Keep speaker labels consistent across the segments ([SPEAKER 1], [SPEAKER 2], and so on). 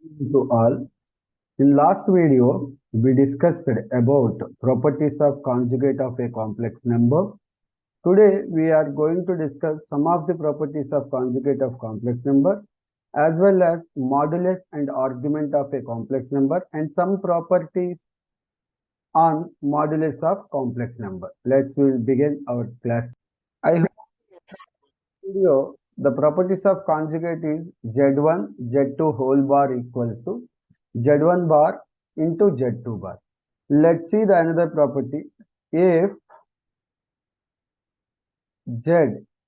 [SPEAKER 1] To all. In last video, we discussed about properties of conjugate of a complex number. Today, we are going to discuss some of the properties of conjugate of complex number as well as modulus and argument of a complex number and some properties on modulus of complex number. Let's begin our class. I hope video the properties of conjugate is Z1, Z2 whole bar equals to Z1 bar into Z2 bar. Let's see the another property. If Z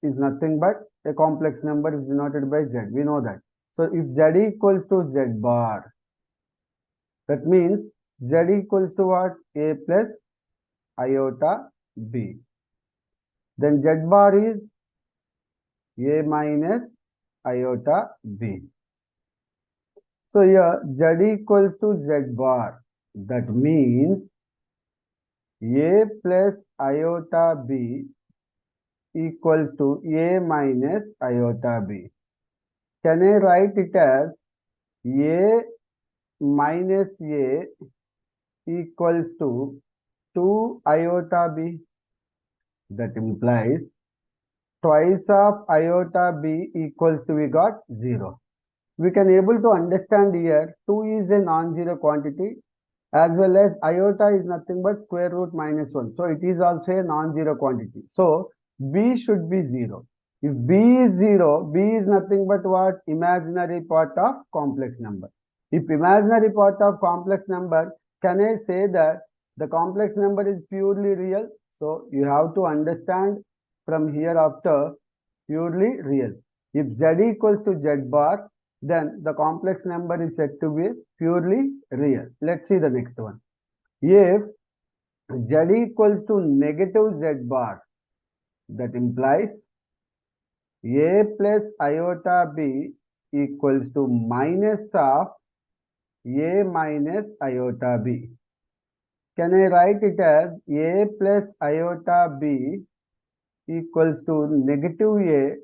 [SPEAKER 1] is nothing but a complex number is denoted by Z, we know that. So if Z equals to Z bar, that means Z equals to what? A plus iota B. Then Z bar is A minus iota B. So here Z equals to Z bar. That means A plus iota B equals to A minus iota B. Can I write it as A minus A equals to 2 iota B? That implies twice of iota B equals to we got 0. We can able to understand here 2 is a non-zero quantity as well as iota is nothing but square root minus 1. So it is also a non-zero quantity. So B should be 0. If B is 0, B is nothing but what? Imaginary part of complex number. If imaginary part of complex number, can I say that the complex number is purely real? So you have to understand from here after purely real. If Z equals to Z bar, then the complex number is said to be purely real. Let's see the next one. If Z equals to negative Z bar, that implies A plus iota B equals to minus of A minus iota B. Can I write it as A plus iota B equals to negative A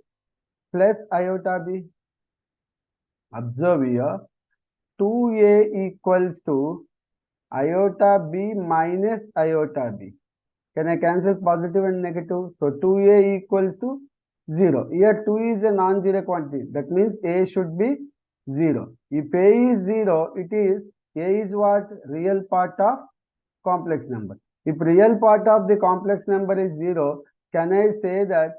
[SPEAKER 1] plus iota B? Observe here, 2A equals to iota B minus iota B. Can I cancel positive and negative? So 2A equals to 0. Here 2 is a non-zero quantity. That means A should be 0. If A is 0, it is A is what? Real part of complex number. If real part of the complex number is 0, can I say that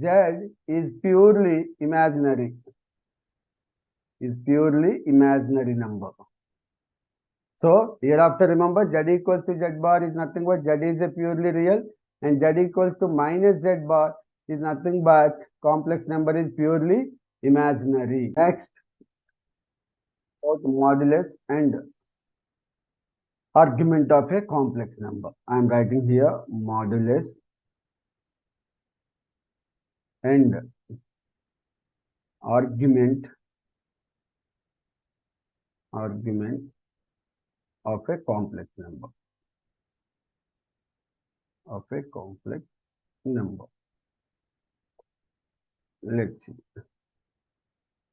[SPEAKER 1] Z is purely imaginary? Is purely imaginary number. So hereafter remember Z equals to Z bar is nothing but Z is a purely real and Z equals to minus Z bar is nothing but complex number is purely imaginary. Next, about modulus and argument of a complex number. I am writing here modulus and argument of a complex number. Let's see.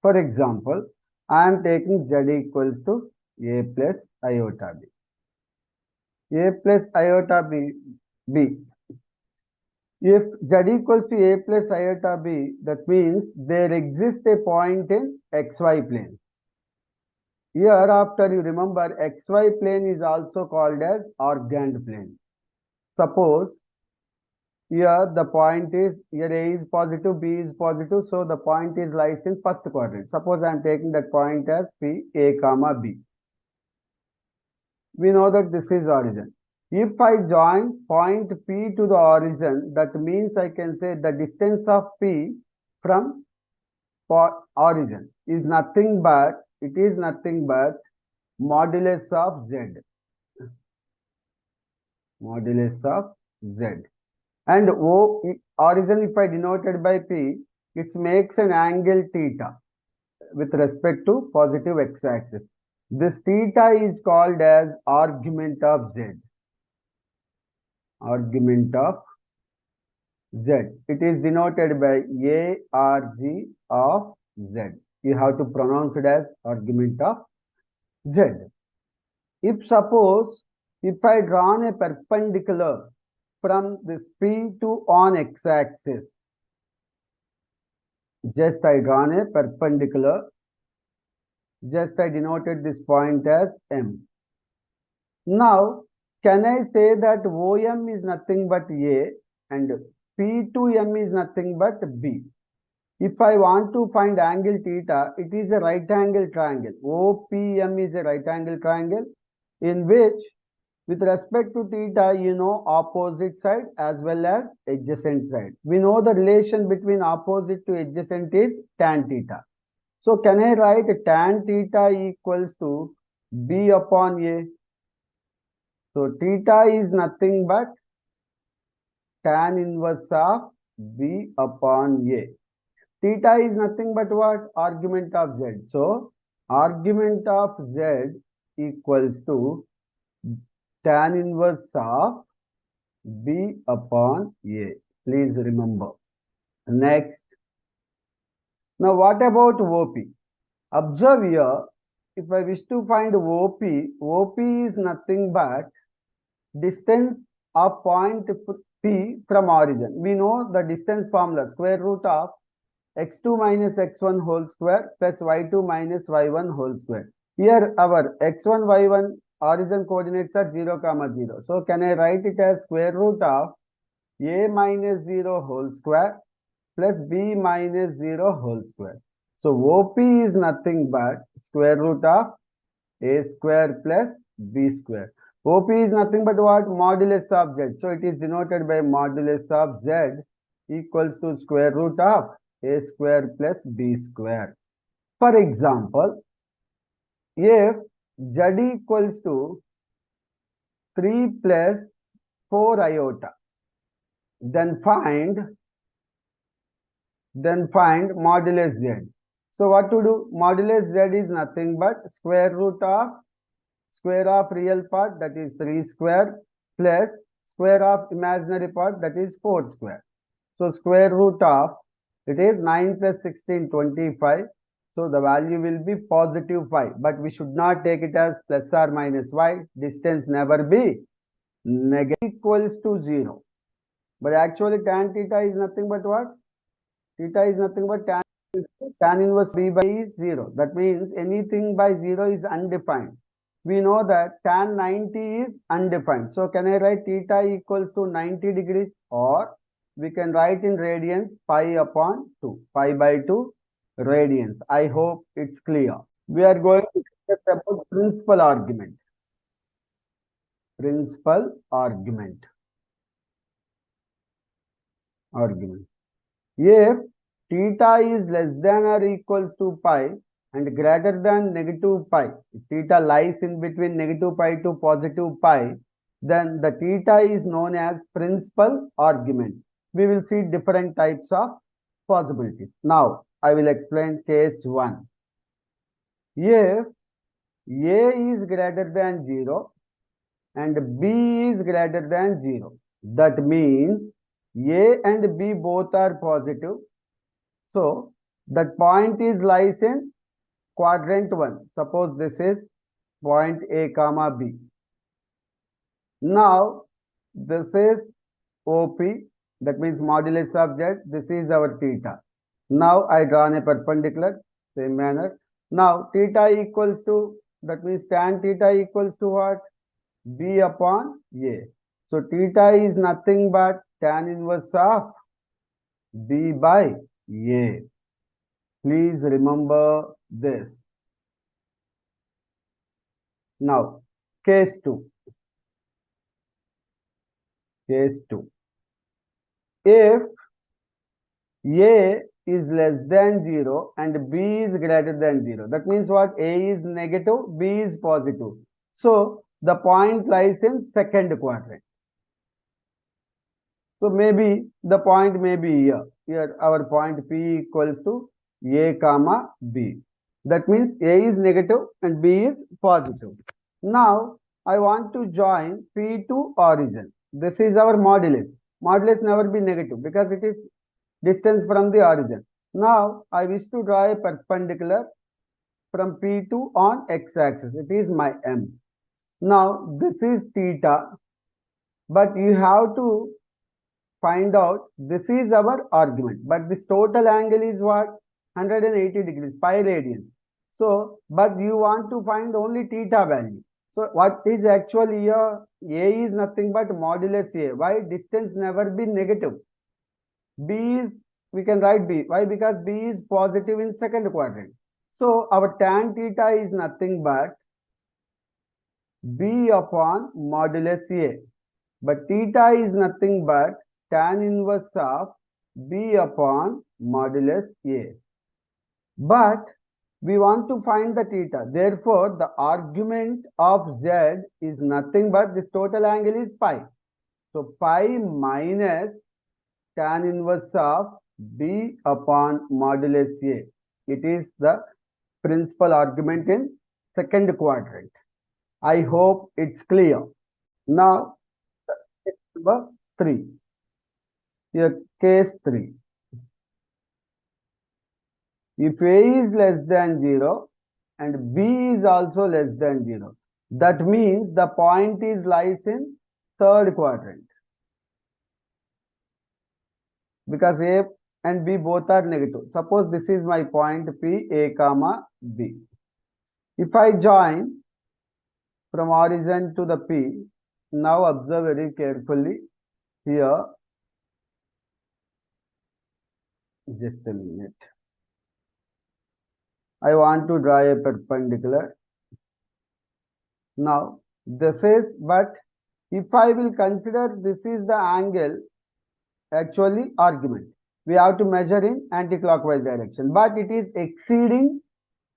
[SPEAKER 1] For example, I am taking Z equals to A plus iota B. A plus iota B. If Z equals to A plus iota B, that means there exists a point in XY plane. Hereafter you remember XY plane is also called as organd plane. Suppose here the point is, here A is positive, B is positive, so the point is lies in first quadrant. Suppose I am taking that point as P, A comma B. We know that this is origin. If I join point P to the origin, that means I can say the distance of P from origin is nothing but, it is nothing but modulus of Z. Modulus of Z. And O origin, if I denoted by P, it makes an angle theta with respect to positive x-axis. This theta is called as argument of Z. Argument of Z. It is denoted by ARG of Z. You have to pronounce it as argument of z. If suppose if I drawn a perpendicular from this P to on x-axis, just I drawn a perpendicular, just I denoted this point as M. Now, can I say that OM is nothing but A and P to M is nothing but B? If I want to find angle theta, it is a right angle triangle. OPM is a right angle triangle in which with respect to theta, you know opposite side as well as adjacent side. We know the relation between opposite to adjacent is tan theta. So can I write tan theta equals to B upon A? So theta is nothing but tan inverse of B upon A. Theta is nothing but what? Argument of Z. So argument of Z equals to tan inverse of B upon A. Please remember. Next. Now what about OP? Observe here, if I wish to find OP, OP is nothing but distance of point P from origin. We know the distance formula, square root of x2 minus x1 whole square plus y2 minus y1 whole square. Here our x1, y1 origin coordinates are 0, 0. So can I write it as square root of a minus 0 whole square plus b minus 0 whole square. So OP is nothing but square root of a square plus b square. OP is nothing but what? Modulus of z. So it is denoted by modulus of z equals to square root of a square plus b square. For example, if z equals to 3 plus 4 iota, then find modulus z. So what to do? Modulus z is nothing but square root of square of real part, that is 3 square, plus square of imaginary part, that is 4 square. So square root of, it is 9 plus 16, 25. So the value will be positive 5. But we should not take it as plus or minus. Why? Distance never be negative equals to 0. But actually tan theta is nothing but what? Theta is nothing but tan inverse b by is 0. That means anything by 0 is undefined. We know that tan 90 is undefined. So can I write theta equals to 90 degrees, or we can write in radians pi upon 2, pi by 2 radians. I hope it's clear. We are going to discuss about principal argument. Principal argument. If theta is less than or equals to pi and greater than negative pi, if theta lies in between negative pi to positive pi, then the theta is known as principal argument. We will see different types of possibilities. Now, I will explain case 1. If A is greater than 0 and B is greater than 0, that means A and B both are positive. So, that point is lies in quadrant 1. Suppose this is point A comma B. Now, this is OP, that means modulus of z. This is our theta. Now, I draw a perpendicular, same manner. Now, theta equals to, that means tan theta equals to what? B upon A. So, theta is nothing but tan inverse of B by A. Please remember this. Now, case 2. Case 2. If A is less than 0 and B is greater than 0, that means what? A is negative, B is positive. So, the point lies in second quadrant. So, maybe the point may be here. Here, our point P equals to A comma B. That means A is negative and B is positive. Now, I want to join P to origin. This is our modulus. Modulus never be negative because it is distance from the origin. Now, I wish to draw a perpendicular from P2 on x-axis. It is my M. Now, this is theta, but you have to find out this is our argument, but this total angle is what? 180 degrees, pi radians. So, but you want to find only theta value. So, what is actually here? A is nothing but modulus A. Why? Distance never be negative. B is, we can write B. Why? Because B is positive in second quadrant. So, our tan theta is nothing but B upon modulus A. But theta is nothing but tan inverse of B upon modulus A. But we want to find the theta. Therefore, the argument of Z is nothing but this total angle is pi. So, pi minus tan inverse of B upon modulus A. It is the principal argument in second quadrant. I hope it's clear. Now, number 3. Here, case 3. If A is less than 0 and B is also less than 0, that means the point is lies in third quadrant. Because A and B both are negative. Suppose this is my point P, A comma B. If I join from origin to the P, now observe very carefully here. Just a minute. I want to draw a perpendicular. Now, this is, but if I will consider this is the angle, actually argument, we have to measure in anti-clockwise direction, but it is exceeding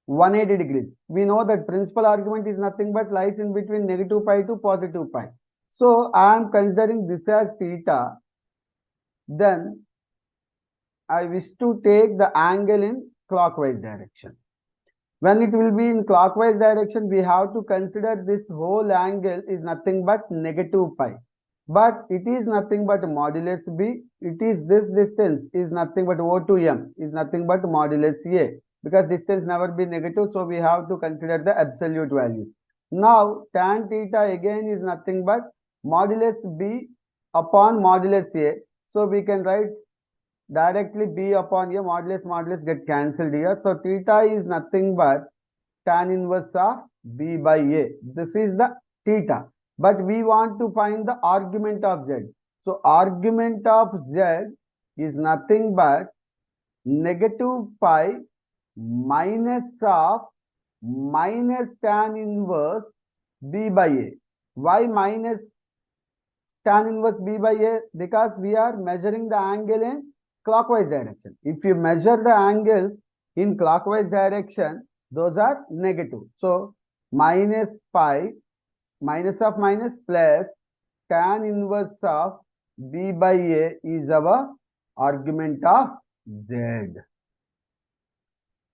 [SPEAKER 1] 180 degrees. We know that principal argument is nothing but lies in between negative pi to positive pi. So, I am considering this as theta. Then, I wish to take the angle in clockwise direction. When it will be in clockwise direction, we have to consider this whole angle is nothing but negative pi. But it is nothing but modulus B. It is this distance is nothing but O to M is nothing but modulus A. Because distance never be negative, so we have to consider the absolute value. Now, tan theta again is nothing but modulus B upon modulus A. So, we can write directly B upon A, modulus get cancelled here. So, theta is nothing but tan inverse of B by A. This is the theta. But we want to find the argument of Z. So, argument of Z is nothing but negative pi minus of minus tan inverse B by A. Why minus tan inverse B by A? Because we are measuring the angle in clockwise direction. If you measure the angles in clockwise direction, those are negative. So, minus pi, minus of minus plus tan inverse of B by A is our argument of Z.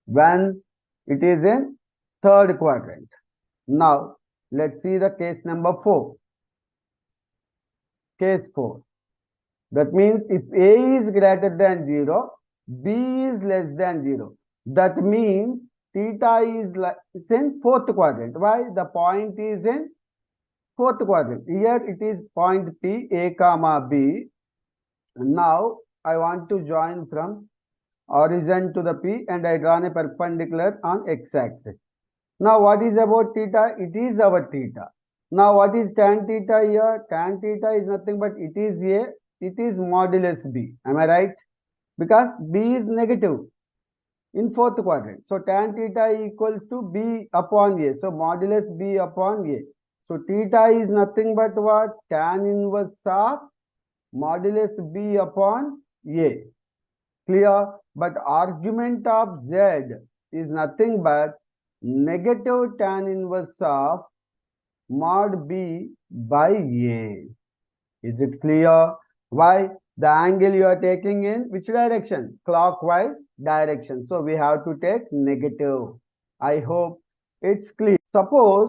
[SPEAKER 1] When it is in third quadrant. Now, let's see the case number 4. Case 4. That means if A is greater than 0, B is less than 0. That means theta is in fourth quadrant. Why? The point is in fourth quadrant. Here it is point P, A comma B. Now I want to join from origin to the P and I draw a perpendicular on x-axis. Now what is about theta? It is our theta. Now what is tan theta here? Tan theta is nothing but it is A. It is modulus B. Am I right? Because B is negative in fourth quadrant. So, tan theta equals to B upon A. So, modulus B upon A. So, theta is nothing but what? Tan inverse of modulus B upon A. Clear? But argument of Z is nothing but negative tan inverse of mod B by A. Is it clear? Why? The angle you are taking in which direction? Clockwise direction. So, we have to take negative. I hope it's clear. Suppose,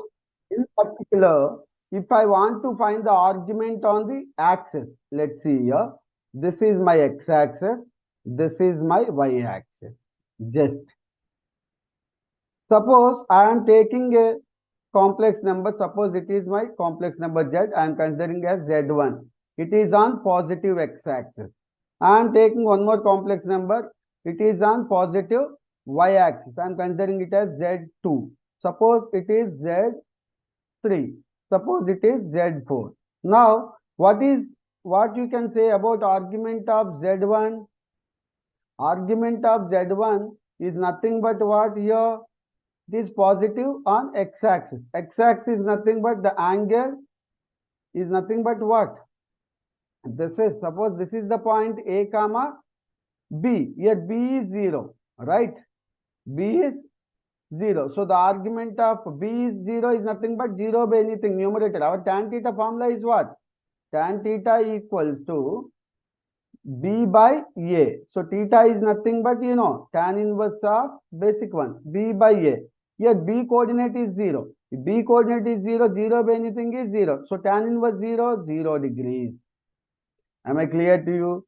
[SPEAKER 1] in particular, if I want to find the argument on the axis, let's see here. This is my x-axis. This is my y-axis. Just. Suppose I am taking a complex number. Suppose it is my complex number z. I am considering as z1. It is on positive x-axis. I am taking one more complex number. It is on positive y-axis. I am considering it as z2. Suppose it is z3. Suppose it is z4. Now, what you can say about argument of z1? Argument of z1 is nothing but what here? It is positive on x-axis. X-axis is nothing but the angle is nothing but what? This is, suppose this is the point A comma B. Here B is 0, right? B is 0. So the argument of B is 0 is nothing but 0 by anything, numerator. Our tan theta formula is what? Tan theta equals to B by A. So theta is nothing but, tan inverse of basic one, B by A. Here B coordinate is 0. If B coordinate is 0, 0 by anything is 0. So tan inverse 0, 0 degrees. Am I clear to you?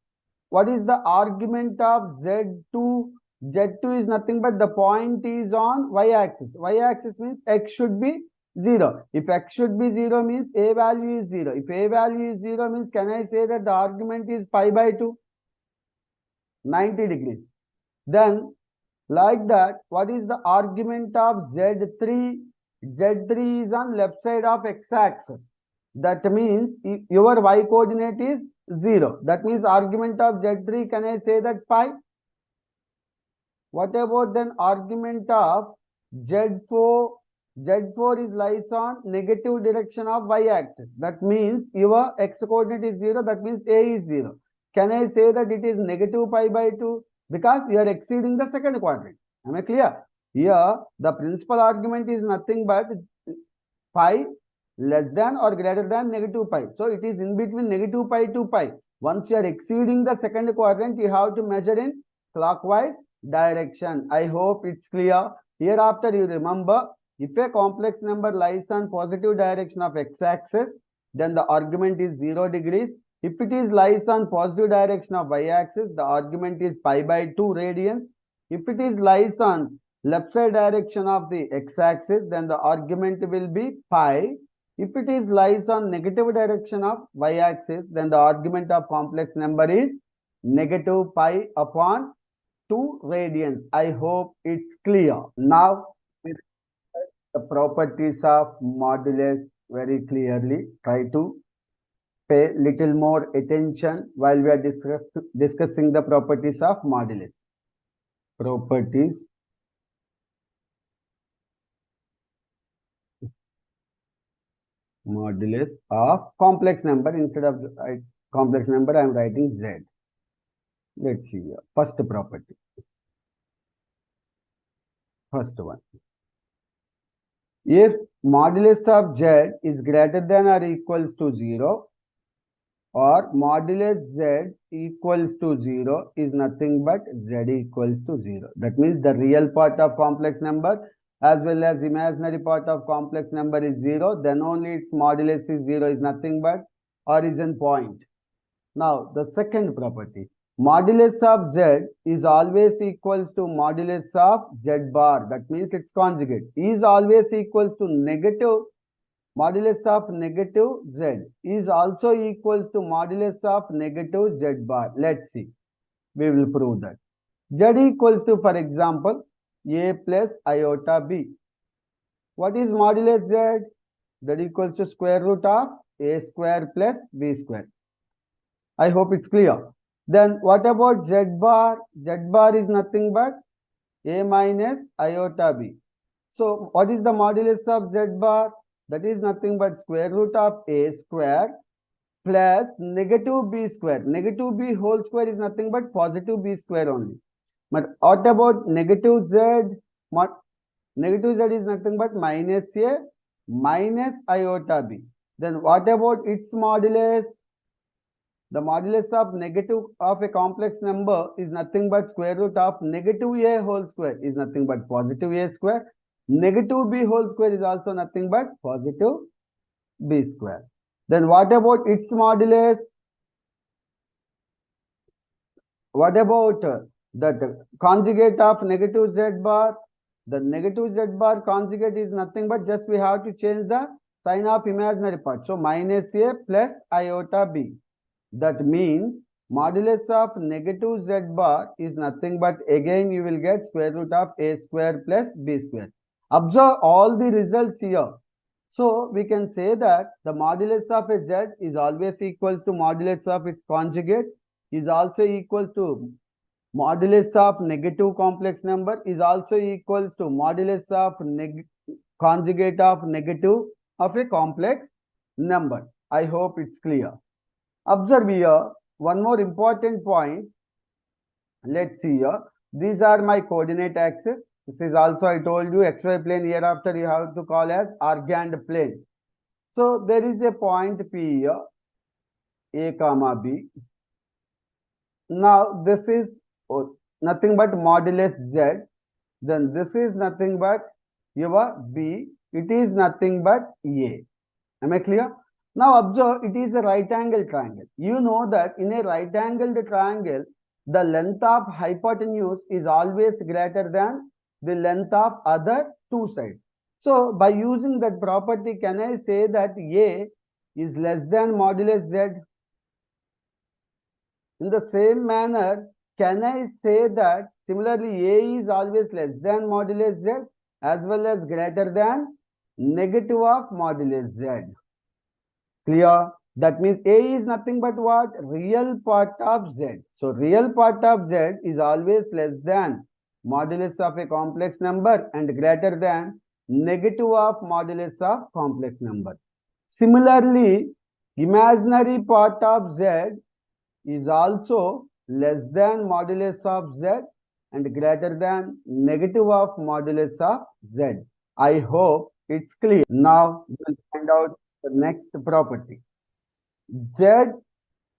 [SPEAKER 1] What is the argument of Z2? Z2 is nothing but the point is on y-axis. Y-axis means x should be 0. If x should be 0 means a value is 0. If a value is 0 means can I say that the argument is pi by 2? 90 degrees. Then like that, what is the argument of Z3? Z3 is on left side of x-axis. That means your y coordinate is 0. That means argument of Z3, can I say that pi? What about then argument of Z4? Z4 is lies on negative direction of y-axis. That means your x coordinate is 0. That means A is 0. Can I say that it is negative pi by 2? Because you are exceeding the second quadrant. Am I clear? Here, the principal argument is nothing but pi less than or greater than negative pi. So it is in between negative pi to pi. Once you are exceeding the second quadrant, you have to measure in clockwise direction. I hope it's clear. Hereafter, you remember, if a complex number lies on positive direction of x-axis, then the argument is 0 degrees. If it is lies on positive direction of y-axis, the argument is pi by 2 radians. If it is lies on left side direction of the x-axis, then the argument will be pi. If it is lies on negative direction of y-axis, then the argument of complex number is negative pi upon 2 radians. I hope it's clear. Now, the properties of modulus very clearly. Try to pay little more attention while we are discussing the properties of modulus. Properties modulus of complex number. Instead of complex number, I am writing z. Let's see here. First property. First one. If modulus of z is greater than or equals to 0, or modulus z equals to 0 is nothing but z equals to 0. That means the real part of complex number as well as imaginary part of complex number is 0, then only its modulus is 0 is nothing but origin point. Now, the second property. Modulus of z is always equals to modulus of z bar. That means its conjugate is always equals to negative. Modulus of negative z is also equals to modulus of negative z bar. Let's see. We will prove that. Z equals to, for example, a plus iota b. What is modulus z? That equals to square root of a square plus b square. I hope it's clear. Then what about z bar? Z bar is nothing but a minus iota b. So what is the modulus of z bar? That is nothing but square root of a square plus negative b square. Negative b whole square is nothing but positive b square only. But what about negative z? Negative z is nothing but minus a minus iota b. Then what about its modulus? The modulus of negative of a complex number is nothing but square root of negative a whole square is nothing but positive a square. Negative b whole square is also nothing but positive b square. Then what about its modulus? What about that conjugate of negative z bar? The negative z bar conjugate is nothing but just we have to change the sign of imaginary part. So minus a plus iota b. That means modulus of negative z bar is nothing but again you will get square root of a square plus b square. Observe all the results here. So we can say that the modulus of a z is always equals to modulus of its conjugate, is also equals to modulus of negative complex number, is also equals to modulus of conjugate of negative of a complex number. I hope it's clear. Observe here one more important point. Let's see here. These are my coordinate axis. This is also I told you xy plane, hereafter you have to call as argand plane. So there is a point P here, A comma B. Now this is nothing but modulus Z. Then this is nothing but your B. It is nothing but A. Am I clear? Now observe, it is a right angle triangle. You know that in a right angled triangle, the length of hypotenuse is always greater than the length of other two sides. So by using that property, can I say that A is less than modulus Z? In the same manner, can I say that similarly A is always less than modulus Z as well as greater than negative of modulus Z? Clear? That means A is nothing but what? Real part of Z. So real part of Z is always less than modulus of a complex number and greater than negative of modulus of complex number. Similarly, imaginary part of Z is also less than modulus of Z and greater than negative of modulus of Z. I hope it's clear. Now we'll find out the next property. Z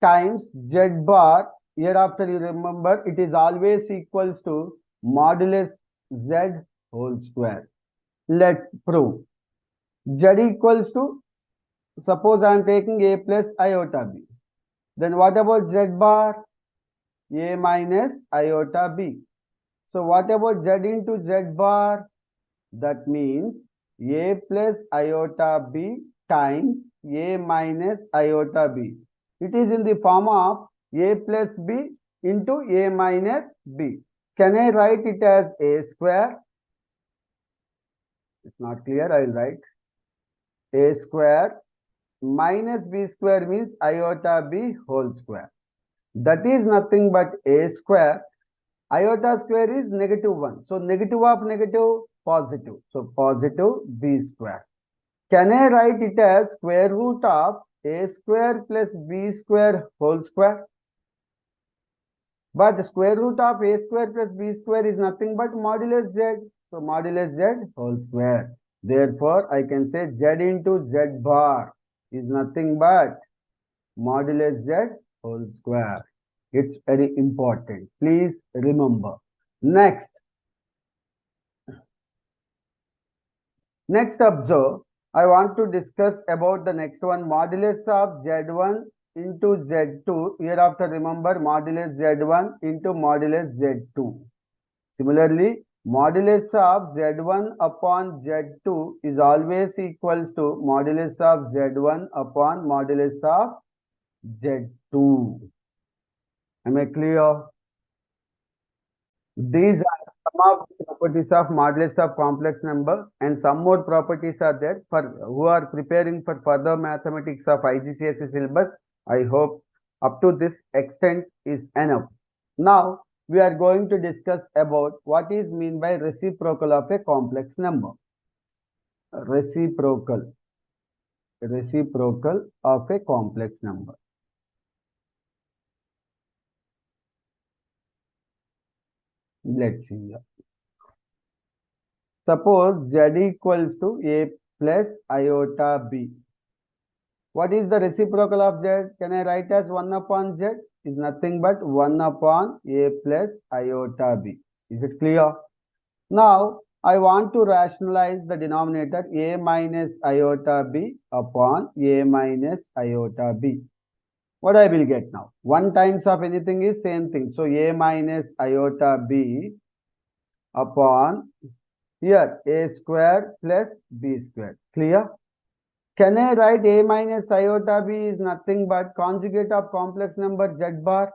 [SPEAKER 1] times Z bar, hereafter you remember it is always equals to modulus Z whole square. Let's prove. Z equals to, suppose I am taking A plus iota B. Then what about Z bar? A minus iota B. So what about Z into Z bar? That means A plus iota B times A minus iota B. It is in the form of A plus B into A minus B. Can I write it as A square? It's not clear, I will write A square minus B square means iota B whole square. That is nothing but A square. Iota square is -1. So negative of negative, positive. So positive B square. Can I write it as square root of A square plus B square whole square? But square root of A square plus B square is nothing but modulus Z. So modulus Z whole square. Therefore, I can say Z into Z bar is nothing but modulus Z whole square. It's very important. Please remember. Next observe. I want to discuss about the next one, modulus of Z1 into Z2. Hereafter remember modulus Z1 into modulus Z2. Similarly, modulus of Z1 upon Z2 is always equals to modulus of Z1 upon modulus of Z2. Am I clear? These are some of the properties of modulus of complex numbers, and some more properties are there for who are preparing for further mathematics of IGCSE syllabus. I hope up to this extent is enough. Now we are going to discuss about what is mean by reciprocal of a complex number. Reciprocal of a complex number. Let's see here. Suppose Z equals to A plus iota B. What is the reciprocal of Z? Can I write as 1 upon Z? Is nothing but 1 upon A plus iota B. Is it clear? Now, I want to rationalize the denominator A minus iota B upon A minus iota B. What I will get now? 1 times of anything is same thing. So A minus iota B upon Here a square plus b square. Clear? Can I write a minus iota b is nothing but conjugate of complex number z bar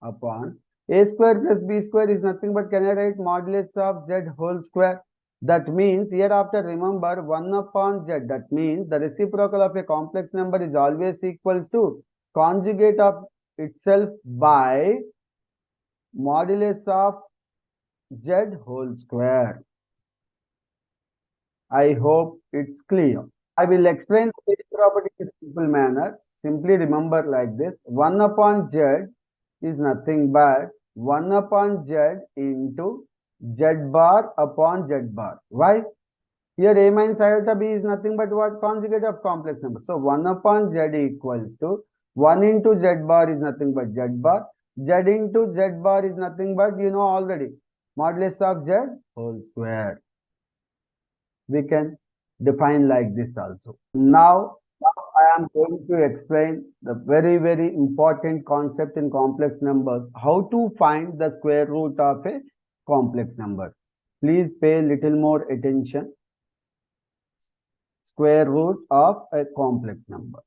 [SPEAKER 1] upon a square plus b square is nothing but can I write modulus of z whole square? That means hereafter remember 1 upon z. That means the reciprocal of a complex number is always equals to conjugate of itself by modulus of z whole square. I hope it's clear. I will explain this property in a simple manner. Simply remember like this. 1 upon z is nothing but 1 upon z into z bar upon z bar. Why? Here a minus iota b is nothing but what? Conjugate of complex number. So 1 upon z equals to 1 into z bar is nothing but z bar. Z into z bar is nothing but you know already modulus of z whole square. We can define like this also. Now I am going to explain the very important concept in complex numbers, how to find the square root of a complex number. Please pay little more attention. Square root of a complex number.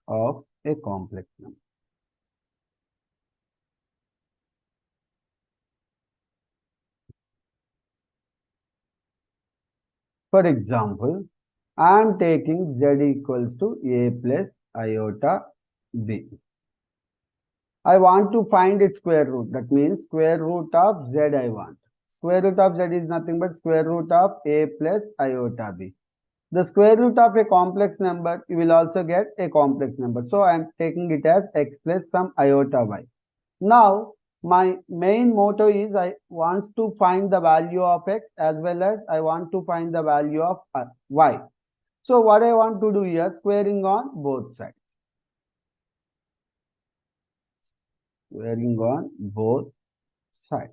[SPEAKER 1] Of a complex number. For example, I am taking z equals to a plus iota b. I want to find its square root. That means square root of z I want. Square root of z is nothing but square root of a plus iota b. The square root of a complex number, you will also get a complex number. So I am taking it as x plus some iota y. Now, my main motto is I want to find the value of x as well as I want to find the value of y. So what I want to do here, squaring on both sides. Squaring on both sides.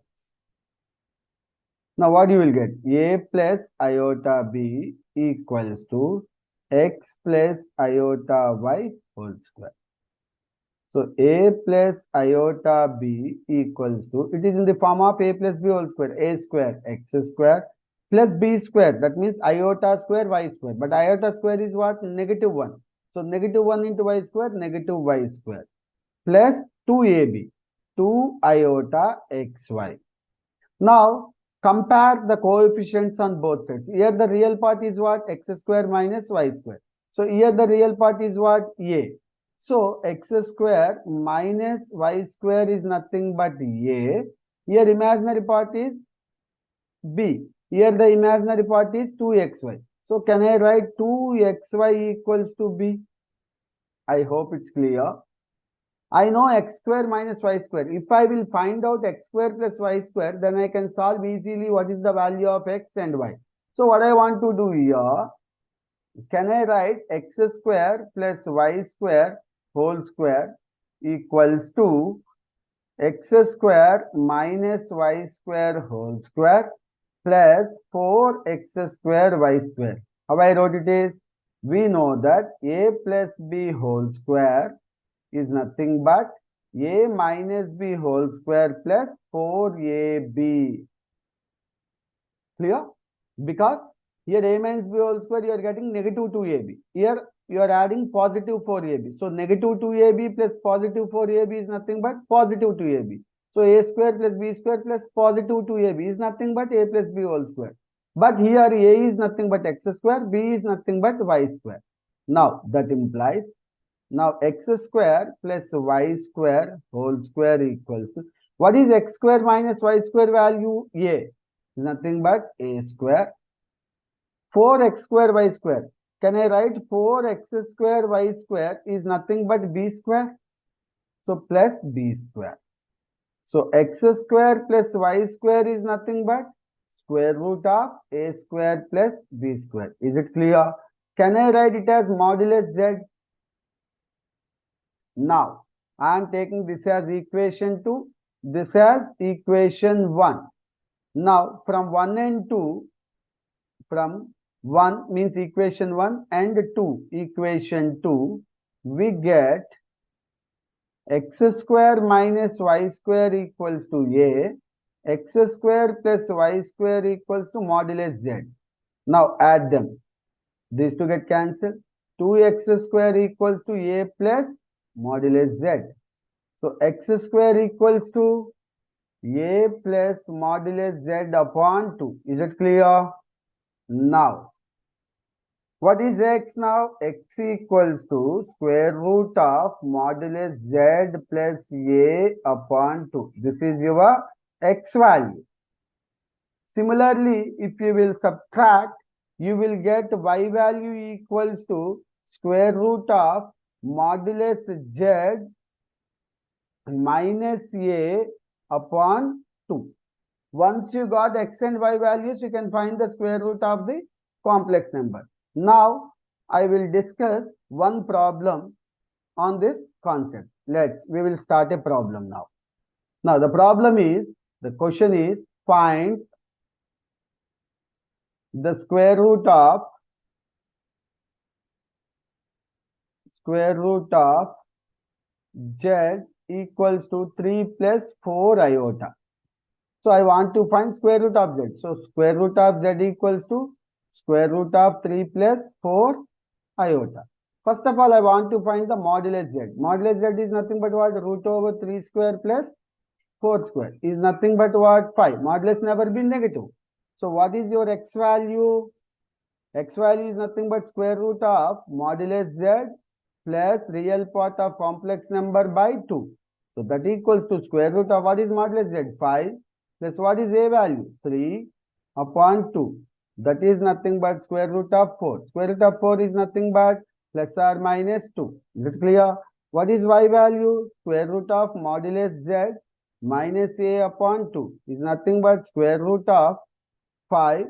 [SPEAKER 1] Now what you will get? A plus iota b equals to x plus iota y whole square. So a plus iota b equals to, it is in the form of a plus b whole square, a square x square plus b square. That means iota square y square. But iota square is what? Negative 1. So negative 1 into y square, negative y square plus 2ab, 2 iota xy. Now compare the coefficients on both sides. Here the real part is what? X square minus y square. So here the real part is what? A. So x square minus y square is nothing but a. Here imaginary part is b. Here the imaginary part is 2xy. So can I write 2xy equals to b? I hope it's clear. I know x square minus y square. If I will find out x square plus y square, then I can solve easily what is the value of x and y. So what I want to do here, can I write x square plus y square whole square equals to x square minus y square whole square plus 4x square y square. How I wrote it is, we know that a plus b whole square is nothing but a minus b whole square plus 4ab. Clear? Because here a minus b whole square you are getting negative 2ab. Here you are adding positive 4ab. So negative 2ab plus positive 4ab is nothing but positive 2ab. So a square plus b square plus positive 2ab is nothing but a plus b whole square. But here a is nothing but x square, b is nothing but y square. Now that implies, now x square plus y square whole square equals to, what is x square minus y square value? A. Nothing but a square. 4x square y square. Can I write 4x square y square is nothing but b square? So plus b square. So x square plus y square is nothing but square root of a square plus b square. Is it clear? Can I write it as modulus z? Now, I am taking this as equation 2, this as equation 1. Now, from 1 and 2, from 1 means equation 1 and 2, equation 2, we get x square minus y square equals to a x square plus y square equals to modulus z. Now add them. These two get cancelled. 2x square equals to a plus modulus z. So x square equals to a plus modulus z upon 2. Is it clear? Now, what is x now? X equals to square root of modulus z plus a upon 2. This is your x value. Similarly, if you will subtract, you will get y value equals to square root of modulus z minus a upon 2. Once you got x and y values, you can find the square root of the complex number. Now, I will discuss one problem on this concept. We will start a problem now. Now, the problem is, the question is, find the square root of z equals to 3 plus 4 iota. So I want to find square root of z. So square root of z equals to square root of 3 plus 4 iota. First of all, I want to find the modulus z. Modulus z is nothing but what? Root over 3 square plus 4 square is nothing but what? 5. Modulus never been negative. So what is your x value? X value is nothing but square root of modulus z plus real part of complex number by 2. So that equals to square root of what is modulus z? 5 plus what is a value? 3 upon 2. That is nothing but square root of 4. Square root of 4 is nothing but plus or minus 2. Is it clear? What is y value? Square root of modulus z minus a upon 2 is nothing but square root of 5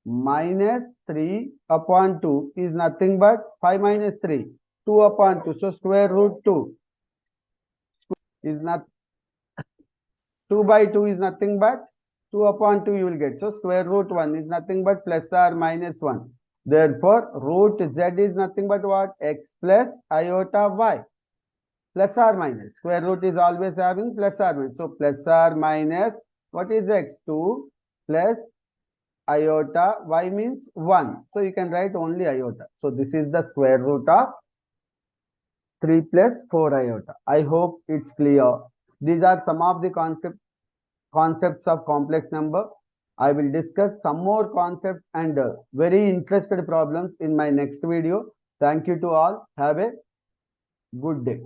[SPEAKER 1] minus 3 upon 2 is nothing but 5 minus 3, 2 upon 2. So square root 2 is not 2 by 2 is nothing but 2 upon 2 you will get. So square root 1 is nothing but plus or minus 1. Therefore, root z is nothing but what? X plus iota y. Plus or minus. Square root is always having plus or minus. So plus or minus, what is x? 2 plus iota, y means 1. So you can write only iota. So this is the square root of 3 plus 4 iota. I hope it's clear. These are some of the concepts of complex number. I will discuss some more concepts and very interested problems in my next video. Thank you to all. Have a good day.